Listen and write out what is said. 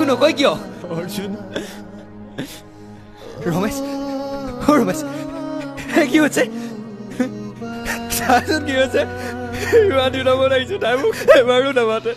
নকয় কিয় অৰ্জুন ৰমেশ ৰমেশ কি হৈছে চাচোন কি হৈছে ইমান দিনৰ মূৰত আহিছোঁ তাই মোক এবাৰো নামাতে